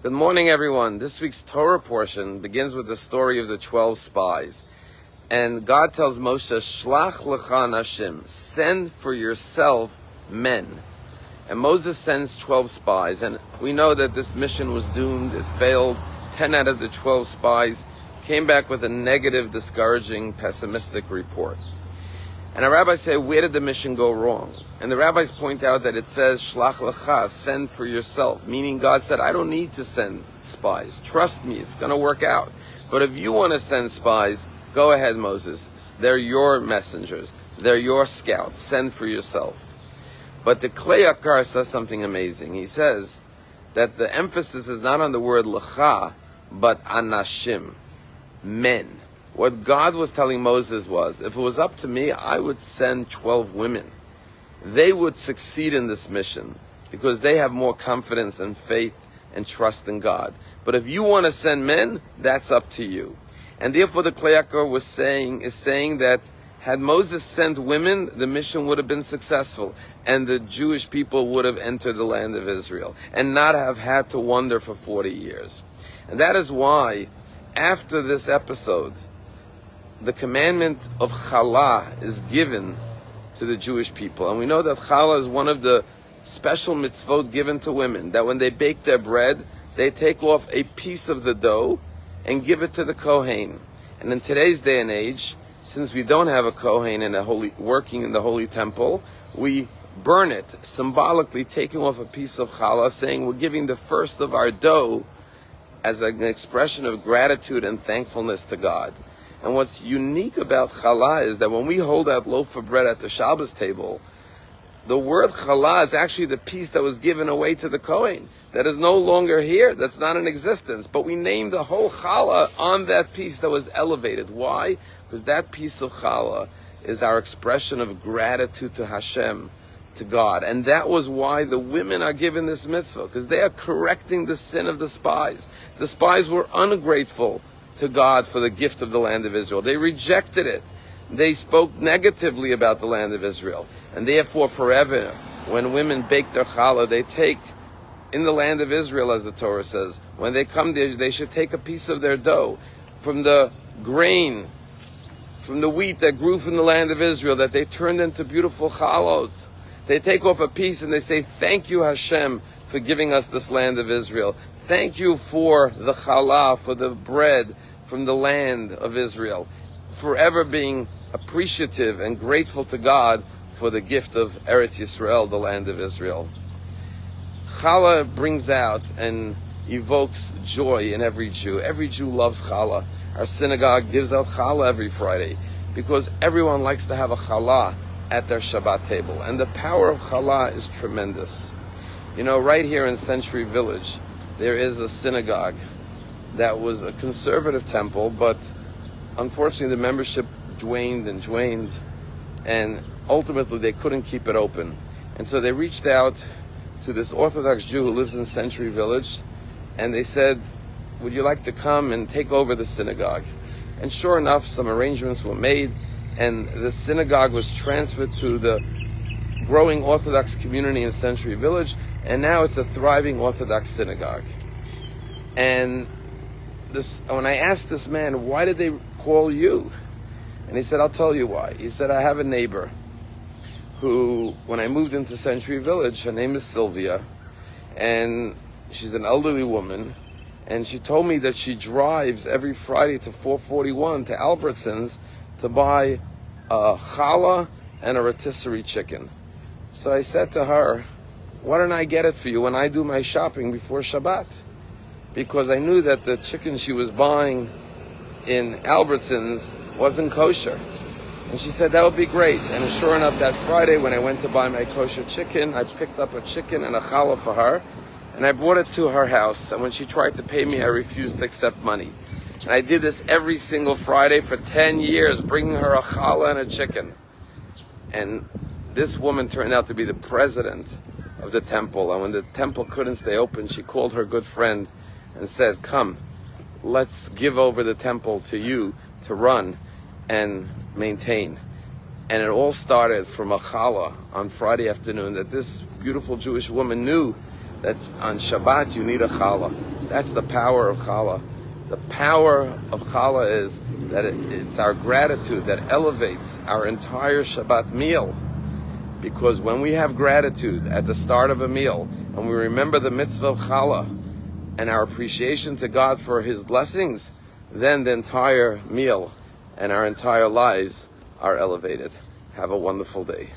Good morning, everyone. This week's Torah portion begins with the story of the 12 spies. And God tells Moshe, Shlach lecha nashim, send for yourself men. And Moses sends 12 spies. And we know that this mission was doomed. It failed. 10 out of the 12 spies came back with a negative, discouraging, pessimistic report. And our rabbis say, where did the mission go wrong? And the rabbis point out that it says, Shlach lecha, send for yourself. Meaning God said, I don't need to send spies. Trust me, it's going to work out. But if you want to send spies, go ahead, Moses. They're your messengers. They're your scouts. Send for yourself. But the Klei Yakar says something amazing. He says that the emphasis is not on the word lecha, but anashim, men. What God was telling Moses was, if it was up to me, I would send 12 women. They would succeed in this mission because they have more confidence and faith and trust in God. But if you want to send men, that's up to you. And therefore the Klei Yakar is saying that had Moses sent women, the mission would have been successful and the Jewish people would have entered the land of Israel and not have had to wander for 40 years. And that is why after this episode, the commandment of challah is given to the Jewish people. And we know that challah is one of the special mitzvot given to women, that when they bake their bread, they take off a piece of the dough and give it to the Kohen. And in today's day and age, since we don't have a Kohen working in the Holy Temple, we burn it, symbolically taking off a piece of challah, saying we're giving the first of our dough as an expression of gratitude and thankfulness to God. And what's unique about challah is that when we hold that loaf of bread at the Shabbos table, the word challah is actually the piece that was given away to the Kohen, that is no longer here, that's not in existence. But we named the whole challah on that piece that was elevated. Why? Because that piece of challah is our expression of gratitude to Hashem, to God. And that was why the women are given this mitzvah, because they are correcting the sin of the spies. The spies were ungrateful to God for the gift of the land of Israel. They rejected it. They spoke negatively about the land of Israel. And therefore forever, when women bake their challah, they take, in the land of Israel, as the Torah says, when they come there, they should take a piece of their dough from the grain, from the wheat that grew from the land of Israel, that they turned into beautiful chalot. They take off a piece and they say, thank you, Hashem, for giving us this land of Israel. Thank you for the challah, for the bread from the land of Israel. Forever being appreciative and grateful to God for the gift of Eretz Yisrael, the land of Israel. Challah brings out and evokes joy in every Jew. Every Jew loves challah. Our synagogue gives out challah every Friday because everyone likes to have a challah at their Shabbat table. And the power of challah is tremendous. You know, right here in Century Village, there is a synagogue that was a conservative temple, but unfortunately the membership waned, and ultimately they couldn't keep it open. And so they reached out to this Orthodox Jew who lives in Century Village, and they said, would you like to come and take over the synagogue? And sure enough, some arrangements were made, and the synagogue was transferred to the growing Orthodox community in Century Village, and now it's a thriving Orthodox synagogue. And when I asked this man, why did they call you? And he said, I'll tell you why. He said, I have a neighbor who, when I moved into Century Village, her name is Sylvia, and she's an elderly woman, and she told me that she drives every Friday to 441 to Albertsons to buy a challah and a rotisserie chicken. So I said to her, why don't I get it for you when I do my shopping before Shabbat? Because I knew that the chicken she was buying in Albertsons wasn't kosher. And she said, that would be great. And sure enough, that Friday when I went to buy my kosher chicken, I picked up a chicken and a challah for her, and I brought it to her house. And when she tried to pay me, I refused to accept money. And I did this every single Friday for 10 years, bringing her a challah and a chicken. And this woman turned out to be the president of the temple. And when the temple couldn't stay open, she called her good friend and said, come, let's give over the temple to you to run and maintain. And it all started from a challah on Friday afternoon, that this beautiful Jewish woman knew that on Shabbat you need a challah. That's the power of challah. The power of challah is that it's our gratitude that elevates our entire Shabbat meal. Because when we have gratitude at the start of a meal, and we remember the mitzvah of challah, and our appreciation to God for His blessings, then the entire meal and our entire lives are elevated. Have a wonderful day.